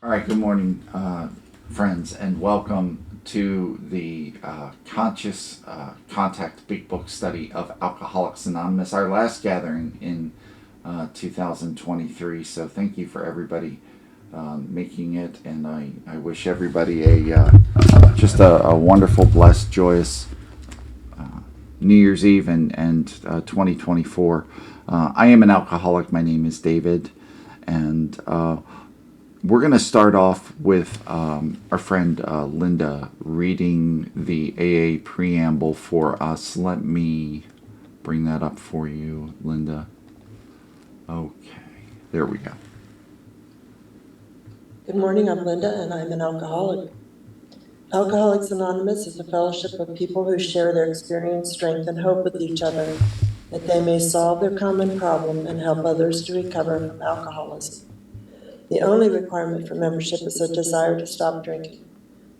All right, good morning, friends, and welcome to the Conscious Contact Big Book Study of Alcoholics Anonymous, our last gathering in 2023. So thank you for everybody making it, and I wish everybody just a wonderful, blessed, joyous New Year's Eve and 2024. I am an alcoholic. My name is David, and we're going to start off with our friend Linda reading the AA preamble for us. Let me bring that up for you, Linda. Okay, there we go. Good morning, I'm Linda, and I'm an alcoholic. Alcoholics Anonymous is a fellowship of people who share their experience, strength, and hope with each other, that they may solve their common problem and help others to recover from alcoholism. The only requirement for membership is a desire to stop drinking.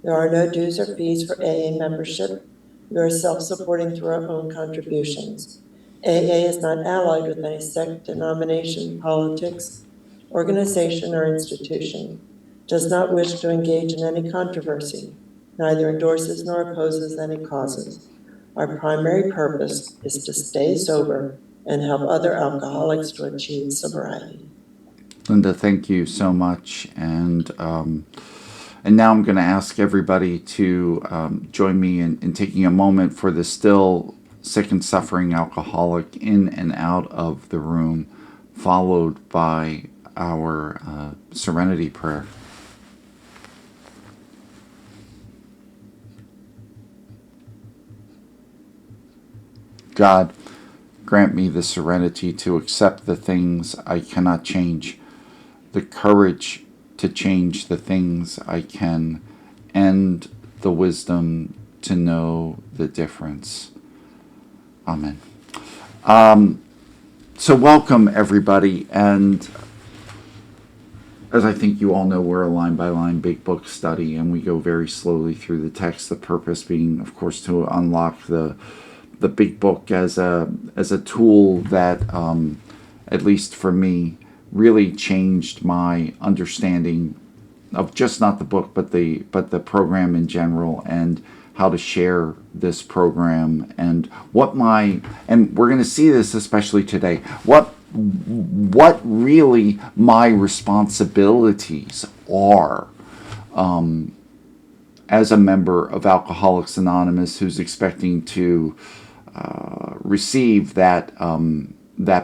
There are no dues or fees for AA membership. We are self-supporting through our own contributions. AA is not allied with any sect, denomination, politics, organization, or institution, does not wish to engage in any controversy, neither endorses nor opposes any causes. Our primary purpose is to stay sober and help other alcoholics to achieve sobriety. Linda, thank you so much. And now I'm going to ask everybody to join me in taking a moment for the still sick and suffering alcoholic in and out of the room, followed by our serenity prayer. God, grant me the serenity to accept the things I cannot change, the courage to change the things I can, and the wisdom to know the difference. Amen. So welcome, everybody, and as I think you all know, we're a line-by-line big book study, and we go very slowly through the text, the purpose being, of course, to unlock the big book as a tool that, at least for me, really changed my understanding of just not the book, but the program in general, and how to share this program, and and we're going to see this especially today, what really my responsibilities are as a member of Alcoholics Anonymous who's expecting to receive that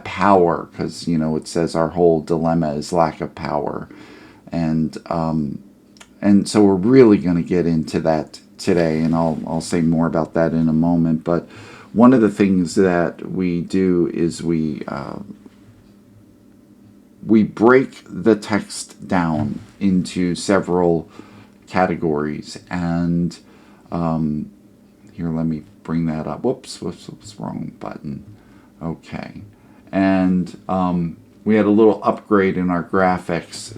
power, because it says our whole dilemma is lack of power, and so we're really going to get into that today, and I'll say more about that in a moment. But one of the things that we do is we break the text down into several categories, and here, let me bring that up. Whoops, wrong button. Okay. And we had a little upgrade in our graphics.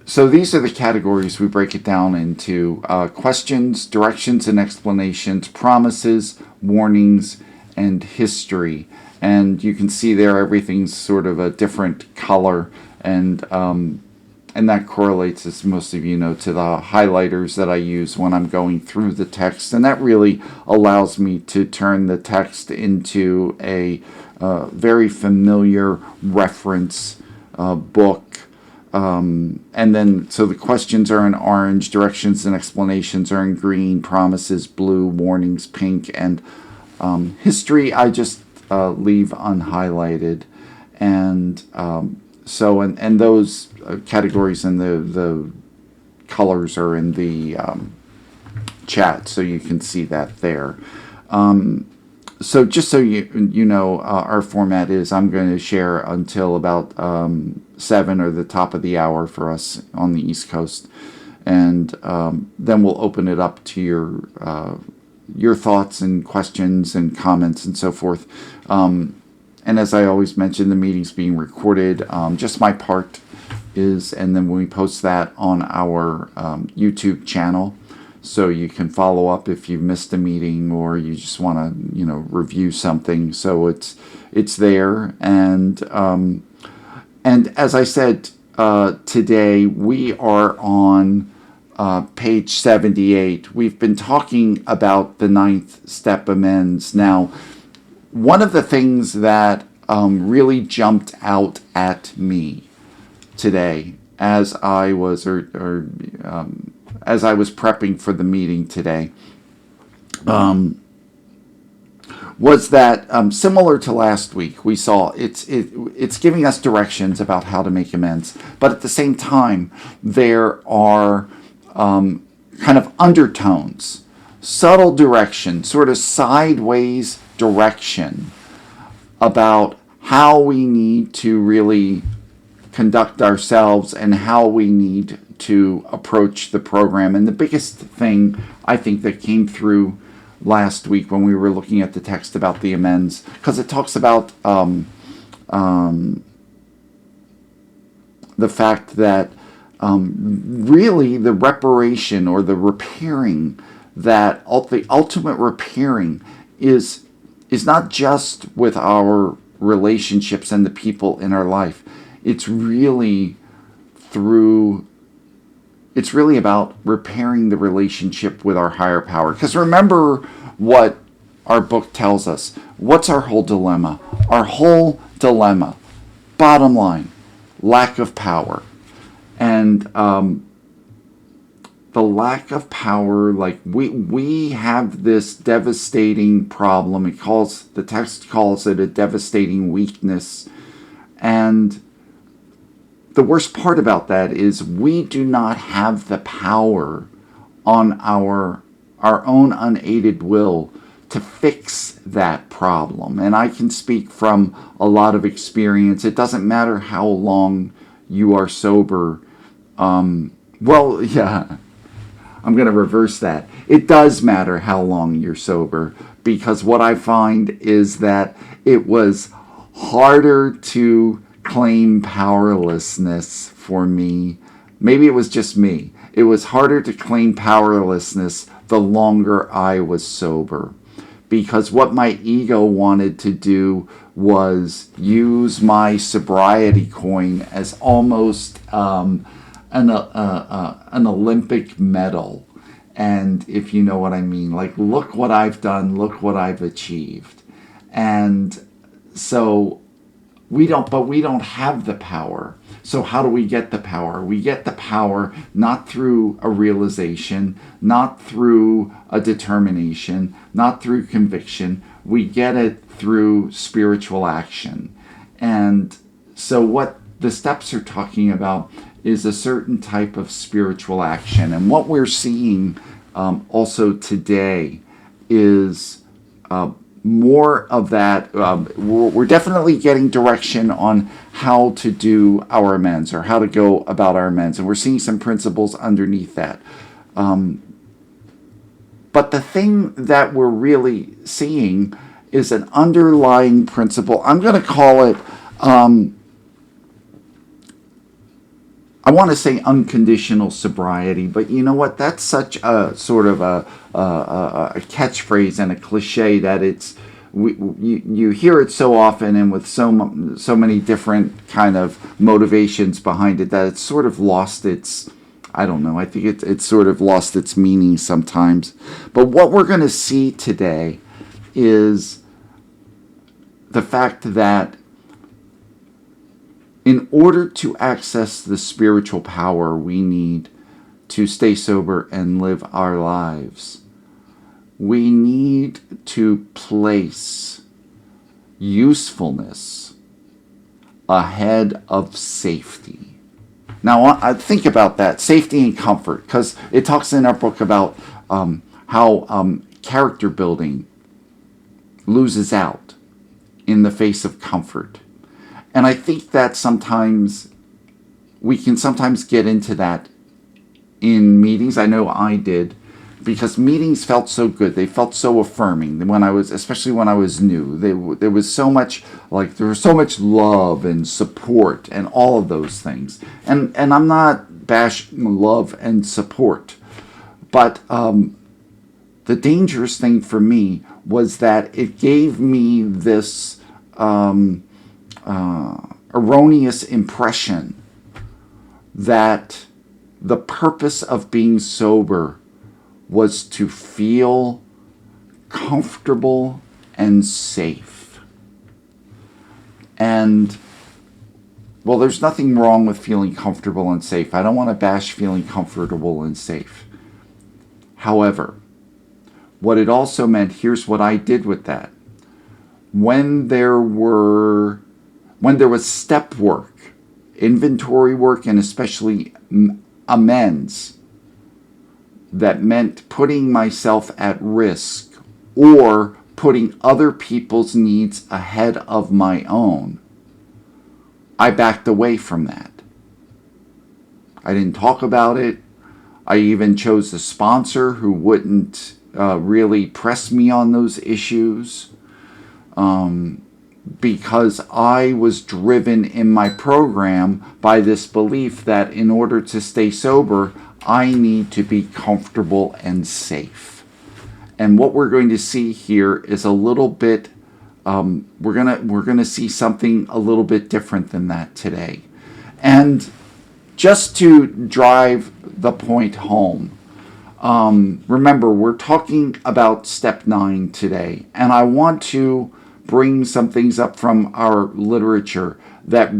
So these are the categories. We break it down into questions, directions and explanations, promises, warnings, and history. And you can see there everything's sort of a different color, and that correlates, as most of you know, to the highlighters that I use when I'm going through the text. And that really allows me to turn the text into a very familiar reference book. And then, so the questions are in orange, directions and explanations are in green, promises blue, warnings pink, and history I just leave unhighlighted. And so, and those categories and the colors are in the chat, so you can see that there. So just so you know, our format is I'm going to share until about 7 or the top of the hour for us on the East Coast, and then we'll open it up to your thoughts and questions and comments and so forth. And as I always mention, the meeting's being recorded. Just my part is, and then we post that on our YouTube channel, so you can follow up if you missed a meeting or you just want to, review something. So it's there, and And as I said today, we are on page 78. We've been talking about the ninth step, amends. Now, one of the things that really jumped out at me today as I was as I was prepping for the meeting today was that similar to last week, we saw it's giving us directions about how to make amends, but at the same time there are kind of undertones, subtle direction, sort of sideways direction about how we need to really conduct ourselves and how we need to approach the program. And the biggest thing I think that came through last week when we were looking at the text about the amends, because it talks about the fact that really the reparation or the repairing, that the ultimate repairing is not just with our relationships and the people in our life. It's really about repairing the relationship with our higher power. Because remember what our book tells us. What's our whole dilemma? Our whole dilemma, bottom line, lack of power. And the lack of power, like we have this devastating problem. The text calls it a devastating weakness. And the worst part about that is we do not have the power on our own unaided will to fix that problem. And I can speak from a lot of experience. It doesn't matter how long you are sober. Well, yeah, I'm going to reverse that. It does matter how long you're sober, because what I find is that it was harder to claim powerlessness for me. Maybe it was just me. It was harder to claim powerlessness the longer I was sober, because what my ego wanted to do was use my sobriety coin as almost an Olympic medal. And if you know what I mean, like, look what I've done, look what I've achieved. And so we don't have the power. So how do we get the power? We get the power not through a realization, not through a determination, not through conviction. We get it through spiritual action. And so what the steps are talking about is a certain type of spiritual action. And what we're seeing also today is more of that. We're definitely getting direction on how to do our amends, or how to go about our amends. And we're seeing some principles underneath that. But the thing that we're really seeing is an underlying principle. I'm going to call it, I want to say unconditional sobriety, but you know what? That's such a sort of a catchphrase and a cliche that you hear it so often, and with so many different kind of motivations behind it, that it's sort of lost its, I don't know, I think it's sort of lost its meaning sometimes. But what we're going to see today is the fact that in order to access the spiritual power we need to stay sober and live our lives, we need to place usefulness ahead of safety. Now, I think about that, safety and comfort, because it talks in our book about how character building loses out in the face of comfort. And I think that sometimes we can get into that in meetings. I know I did, because meetings felt so good. They felt so affirming especially when I was new. There was so much love and support and all of those things. And I'm not bashing love and support, but the dangerous thing for me was that it gave me this erroneous impression that the purpose of being sober was to feel comfortable and safe. And, well, there's nothing wrong with feeling comfortable and safe. I don't want to bash feeling comfortable and safe. However, what it also meant, here's what I did with that. When there was step work, inventory work, and especially amends, that meant putting myself at risk or putting other people's needs ahead of my own, I backed away from that. I didn't talk about it. I even chose a sponsor who wouldn't really press me on those issues, because I was driven in my program by this belief that in order to stay sober, I need to be comfortable and safe. And what we're going to see here is a little bit, we're gonna see something a little bit different than that today. And just to drive the point home, remember, we're talking about step 9 today, and I want to bring some things up from our literature that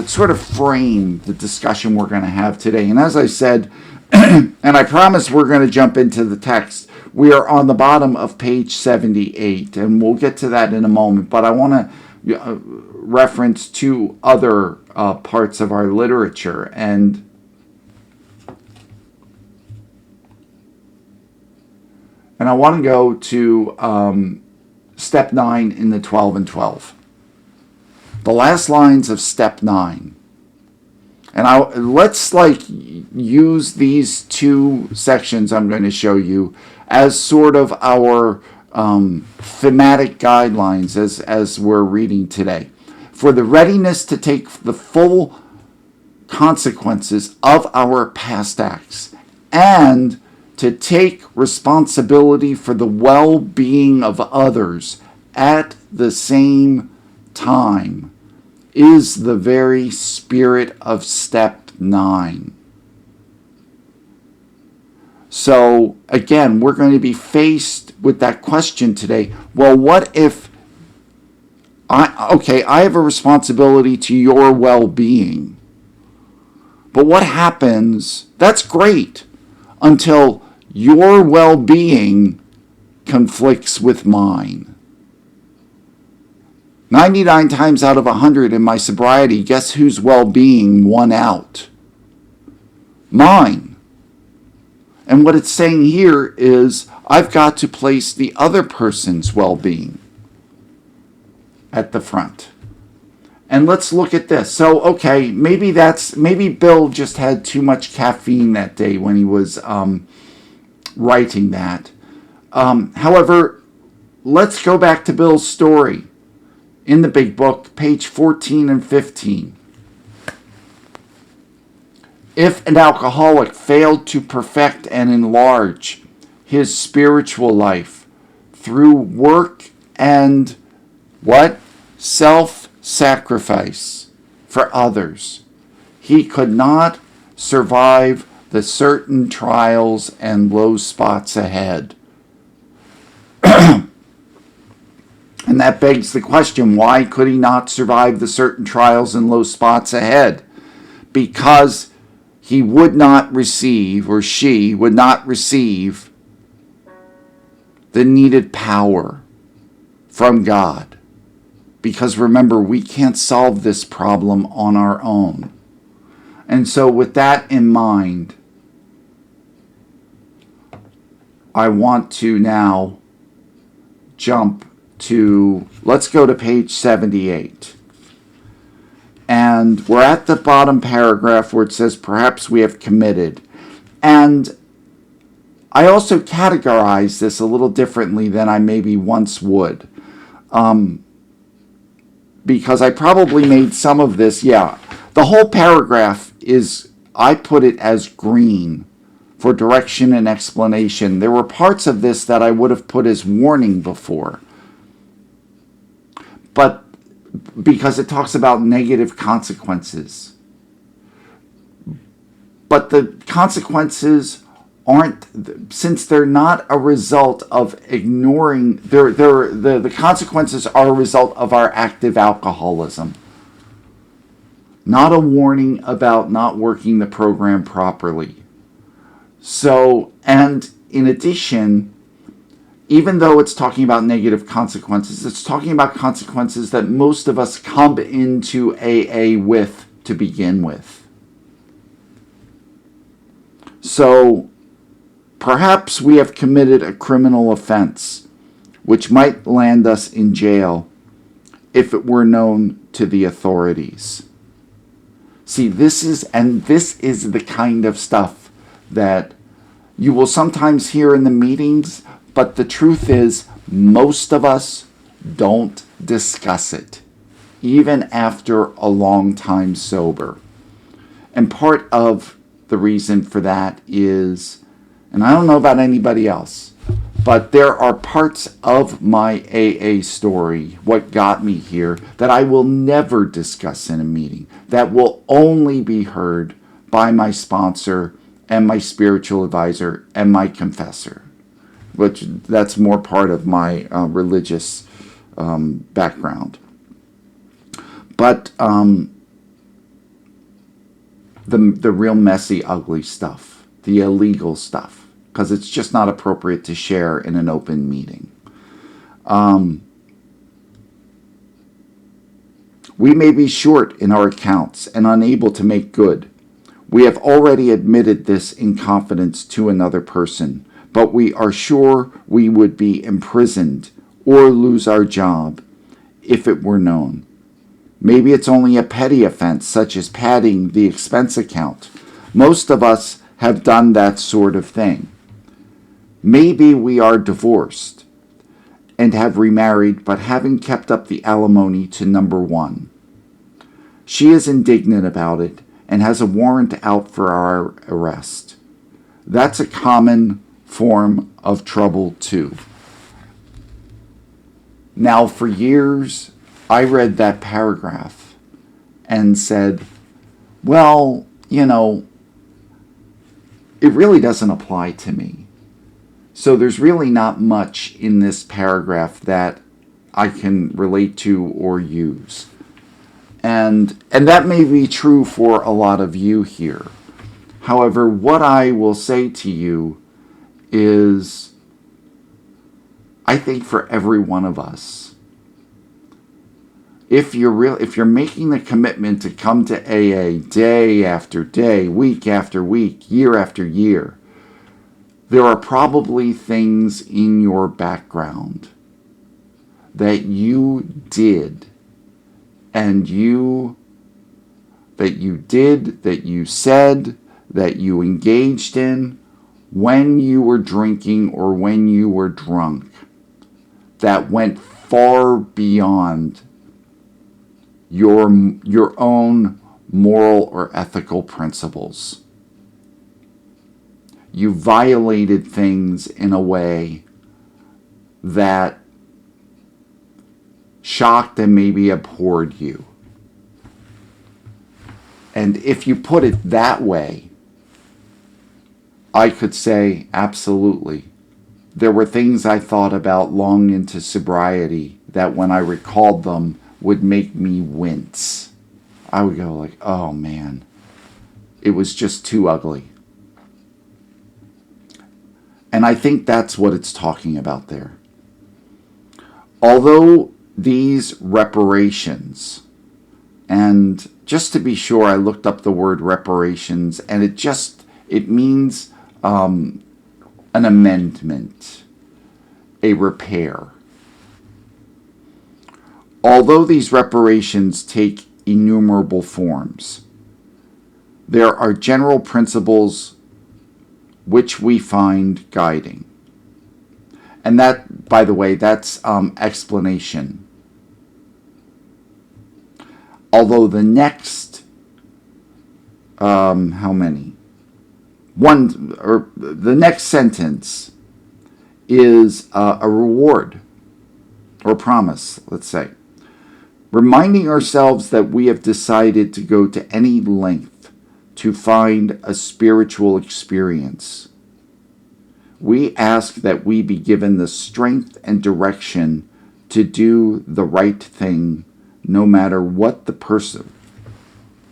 sort of frame the discussion we're going to have today. And as I said, and I promise we're going to jump into the text, we are on the bottom of page 78, and we'll get to that in a moment. But I want to reference 2 other parts of our literature, and I want to go to step 9 in the 12 and 12. The last lines of step 9. And let's use these 2 sections I'm going to show you as sort of our thematic guidelines as we're reading today. For the readiness to take the full consequences of our past acts and to take responsibility for the well-being of others at the same time is the very spirit of step 9. So again, we're going to be faced with that question today. Well, what if I have a responsibility to your well-being, but what happens? That's great until your well-being conflicts with mine. 99 times out of 100 in my sobriety, guess whose well-being won out? Mine. And what it's saying here is I've got to place the other person's well-being at the front. And let's look at this. So, okay, maybe Bill just had too much caffeine that day when he was writing that. However, let's go back to Bill's story in the big book, page 14 and 15. If an alcoholic failed to perfect and enlarge his spiritual life through work and what? Self-sacrifice for others, he could not survive the certain trials and low spots ahead. And that begs the question, why could he not survive the certain trials and low spots ahead? Because he would not receive, or she would not receive, the needed power from God. Because remember, we can't solve this problem on our own. And so with that in mind, I want to now jump to, let's go to page 78. And we're at the bottom paragraph where it says, perhaps we have committed. And I also categorize this a little differently than I maybe once would. Because I probably made some of this, the whole paragraph is, I put it as green for direction and explanation. There were parts of this that I would have put as warning before. But because it talks about negative consequences. But the consequences aren't, since they're not a result of ignoring, the consequences are a result of our active alcoholism. Not a warning about not working the program properly. So, and in addition, even though it's talking about negative consequences, it's talking about consequences that most of us come into AA with to begin with. So, perhaps we have committed a criminal offense, which might land us in jail if it were known to the authorities. See, this is the kind of stuff that you will sometimes hear in the meetings, but the truth is, most of us don't discuss it, even after a long time sober. And part of the reason for that is, and I don't know about anybody else, but there are parts of my AA story, what got me here, that I will never discuss in a meeting, that will only be heard by my sponsor and my spiritual advisor and my confessor, which that's more part of my religious background. But the real messy, ugly stuff, the illegal stuff, because it's just not appropriate to share in an open meeting. We may be short in our accounts and unable to make good. We have already admitted this in confidence to another person, but we are sure we would be imprisoned or lose our job if it were known. Maybe it's only a petty offense, such as padding the expense account. Most of us have done that sort of thing. Maybe we are divorced and have remarried, but haven't kept up the alimony to number one. She is indignant about it and has a warrant out for our arrest. That's a common form of trouble too. Now, for years, I read that paragraph and said, well, it really doesn't apply to me. So there's really not much in this paragraph that I can relate to or use. And that may be true for a lot of you here. However, what I will say to you is, I think for every one of us, if you're making the commitment to come to AA day after day, week after week, year after year, there are probably things in your background that you did, that you said, that you engaged in when you were drinking or when you were drunk, that went far beyond your own moral or ethical principles. You violated things in a way that shocked and maybe abhorred you. And if you put it that way, I could say absolutely. There were things I thought about long into sobriety that when I recalled them would make me wince. I would go like, oh man, it was just too ugly. And I think that's what it's talking about there. Although these reparations, and just to be sure, I looked up the word reparations, and it means an amendment, a repair. Although these reparations take innumerable forms, there are general principles which we find guiding. And that, by the way, that's explanation. Although the next, the next sentence is a reward or promise, let's say. reminding ourselves that we have decided to go to any length to find a spiritual experience. We ask that we be given the strength and direction to do the right thing, no matter what the person,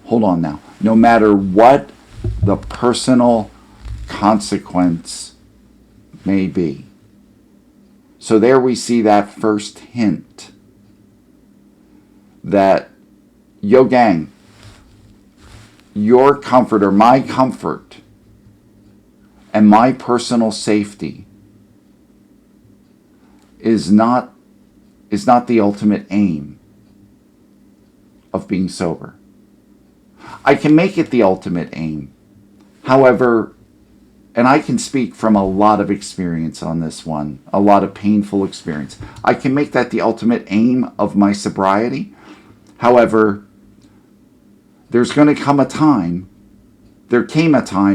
no matter what the personal consequence may be. So there we see that first hint that, yo gang, your comfort or my comfort and my personal safety is not the ultimate aim of being sober. I can make it the ultimate aim. However, and I can speak from a lot of experience on this one, a lot of painful experience. I can make that the ultimate aim of my sobriety. However, there came a time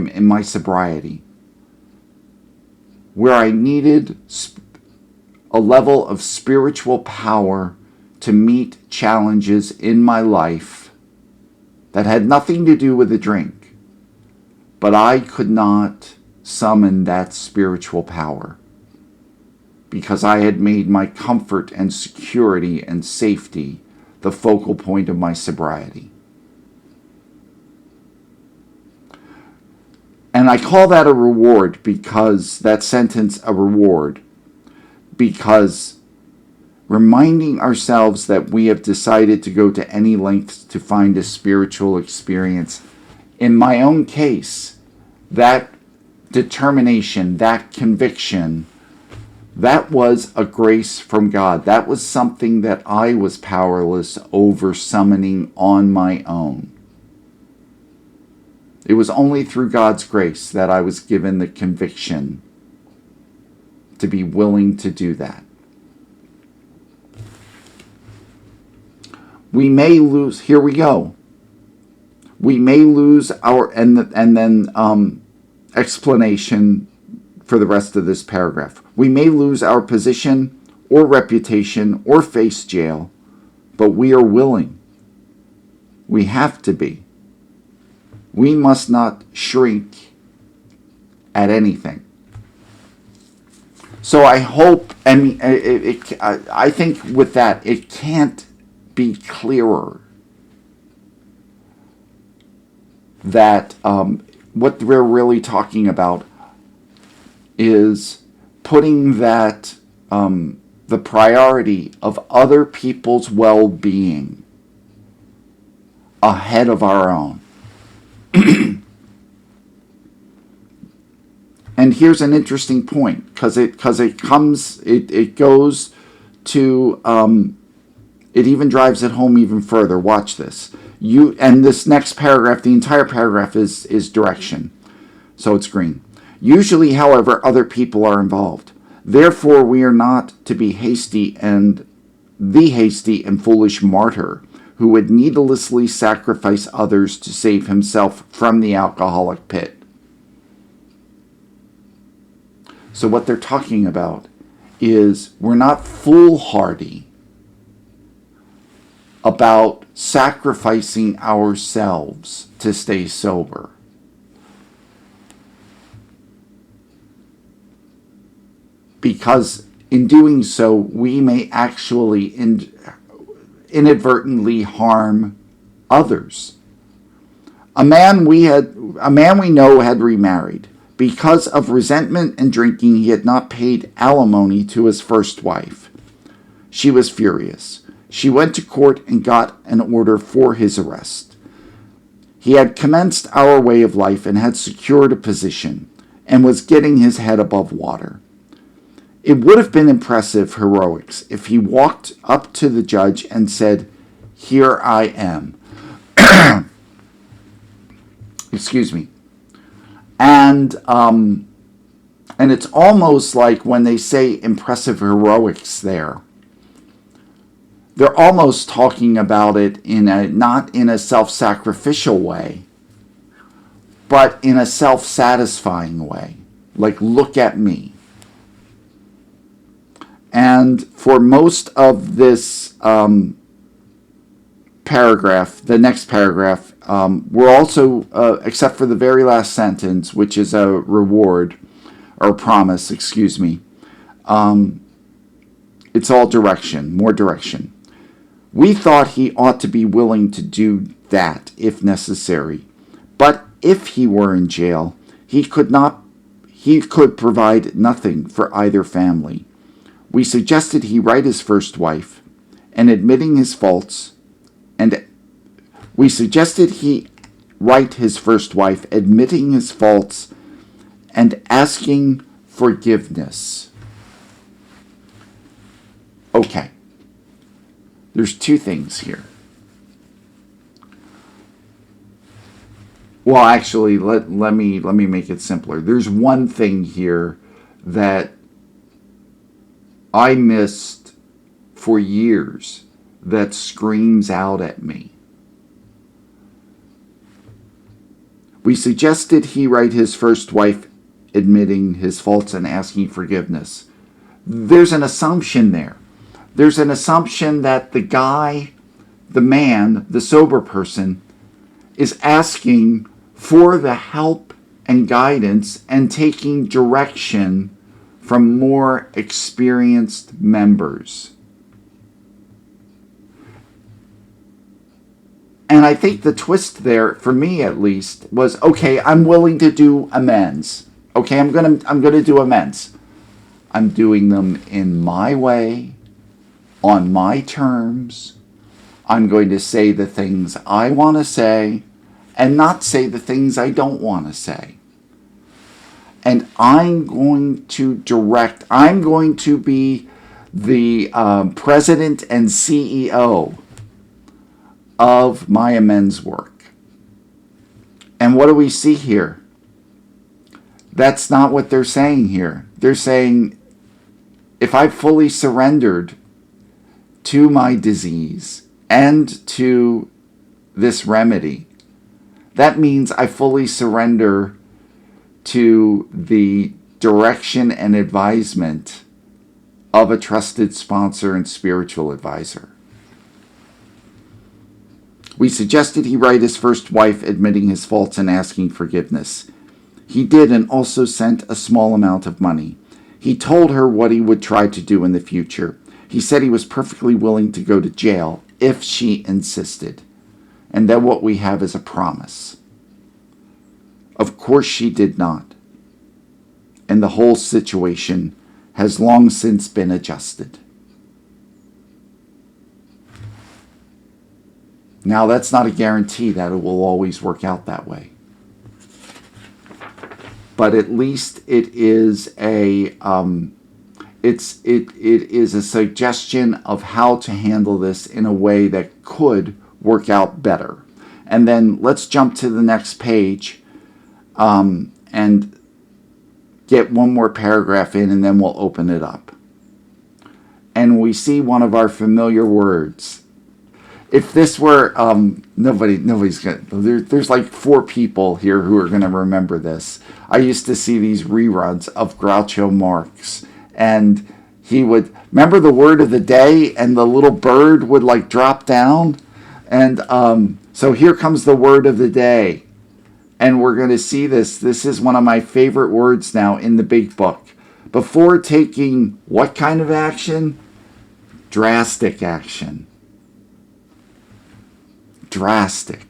in my sobriety where I needed a level of spiritual power to meet challenges in my life that had nothing to do with the drink, but I could not summon that spiritual power because I had made my comfort and security and safety the focal point of my sobriety. And I call that a reward, because that sentence, a reward, because reminding ourselves that we have decided to go to any lengths to find a spiritual experience. In my own case, that determination, that conviction, that was a grace from God. That was something that I was powerless over summoning on my own. It was only through God's grace that I was given the conviction to be willing to do that. We may lose, here we go. We may lose our, explanation for the rest of this paragraph. We may lose our position or reputation or face jail, but we are willing. We have to be. We must not shrink at anything. So I hope, I think with that, it can't be clearer that what we're really talking about is putting that the priority of other people's well-being ahead of our own. And here's an interesting point, because it goes to it even drives it home even further. Watch this. And this next paragraph, the entire paragraph is direction. So it's green. Usually, however, other people are involved. Therefore, we are not to be hasty and foolish martyr who would needlessly sacrifice others to save himself from the alcoholic pit. So what they're talking about is we're not foolhardy about sacrificing ourselves to stay sober. Because in doing so, we may actually inadvertently harm others. A man we know had remarried. Because of resentment and drinking, he had not paid alimony to his first wife. She was furious. She went to court and got an order for his arrest. He had commenced our way of life and had secured a position and was getting his head above water. It would have been impressive heroics if he walked up to the judge and said, "Here I am." Excuse me. And it's almost like when they say impressive heroics there, they're almost talking about it not in a self-sacrificial way, but in a self-satisfying way. Like, look at me. And for most of this paragraph, the next paragraph, we're also, except for the very last sentence, which is a reward, or promise, excuse me, it's all direction, more direction. We thought he ought to be willing to do that if necessary. But if he were in jail, he could provide nothing for either family. We suggested he write his first wife, and admitting his faults, and we suggested he write his first wife, admitting his faults, and asking forgiveness. Okay. There's two things here. Well, actually, let me make it simpler. There's one thing here that I missed for years that screams out at me. We suggested he write his first wife, admitting his faults and asking forgiveness. There's an assumption there. There's an assumption that the guy, the man, the sober person, is asking for the help and guidance and taking direction from more experienced members. And I think the twist there, for me at least, was, okay, I'm willing to do amends. Okay, I'm gonna do amends. I'm doing them in my way, on my terms. I'm going to say the things I want to say and not say the things I don't want to say. And I'm going to direct, I'm going to be the president and CEO of my amends work. And what do we see here? That's not what they're saying here. They're saying, if I've fully surrendered to my disease and to this remedy, that means I fully surrender to the direction and advisement of a trusted sponsor and spiritual advisor. We suggested he write his first wife, admitting his faults and asking forgiveness. He did, and also sent a small amount of money. He told her what he would try to do in the future. He said he was perfectly willing to go to jail if she insisted. And that what we have is a promise. Of course she did not. And the whole situation has long since been adjusted. Now, that's not a guarantee that it will always work out that way. But at least it is a it is a suggestion of how to handle this in a way that could work out better. And then let's jump to the next page and get one more paragraph in, and then we'll open it up. And we see one of our familiar words. If this were nobody's gonna. There's like 4 people here who are gonna remember this. I used to see these reruns of Groucho Marx, and he would remember the word of the day, and the little bird would like drop down, and so here comes the word of the day, and we're going to see this. This is one of my favorite words now in the big book. Before taking what kind of action? Drastic action. Drastic,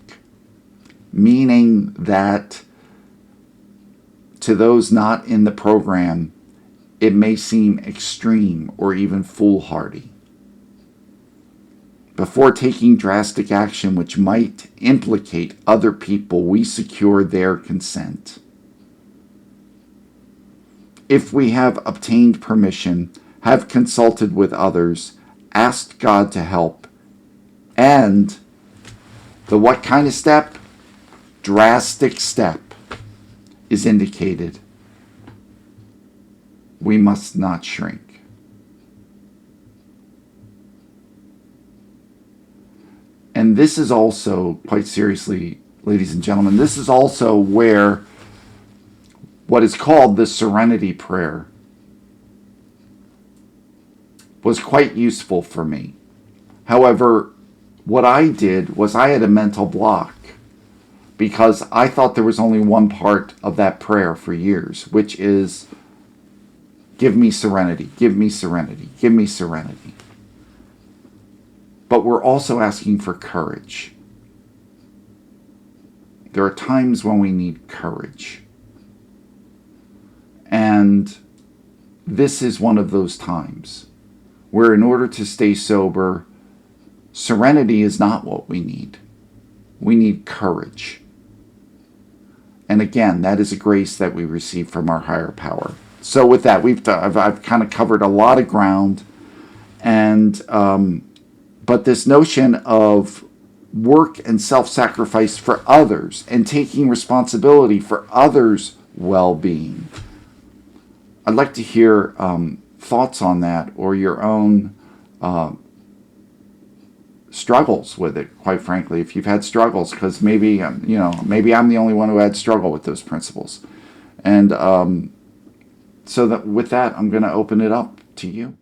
meaning that to those not in the program, it may seem extreme or even foolhardy. Before taking drastic action which might implicate other people, we secure their consent. If we have obtained permission, have consulted with others, asked God to help, and the what kind of step? Drastic step is indicated. We must not shrink. And this is also, quite seriously, ladies and gentlemen, this is also where what is called the serenity prayer was quite useful for me. However, what I did was I had a mental block because I thought there was only one part of that prayer for years, which is, give me serenity, give me serenity, give me serenity. But we're also asking for courage. There are times when we need courage. And this is one of those times where, in order to stay sober, serenity is not what we need. We need courage. And again, that is a grace that we receive from our higher power. So with that, I've kind of covered a lot of ground. And but this notion of work and self-sacrifice for others and taking responsibility for others' well-being. I'd like to hear thoughts on that, or your own struggles with it, quite frankly, if you've had struggles, because maybe, maybe I'm the only one who had struggle with those principles. And so that with that, I'm going to open it up to you.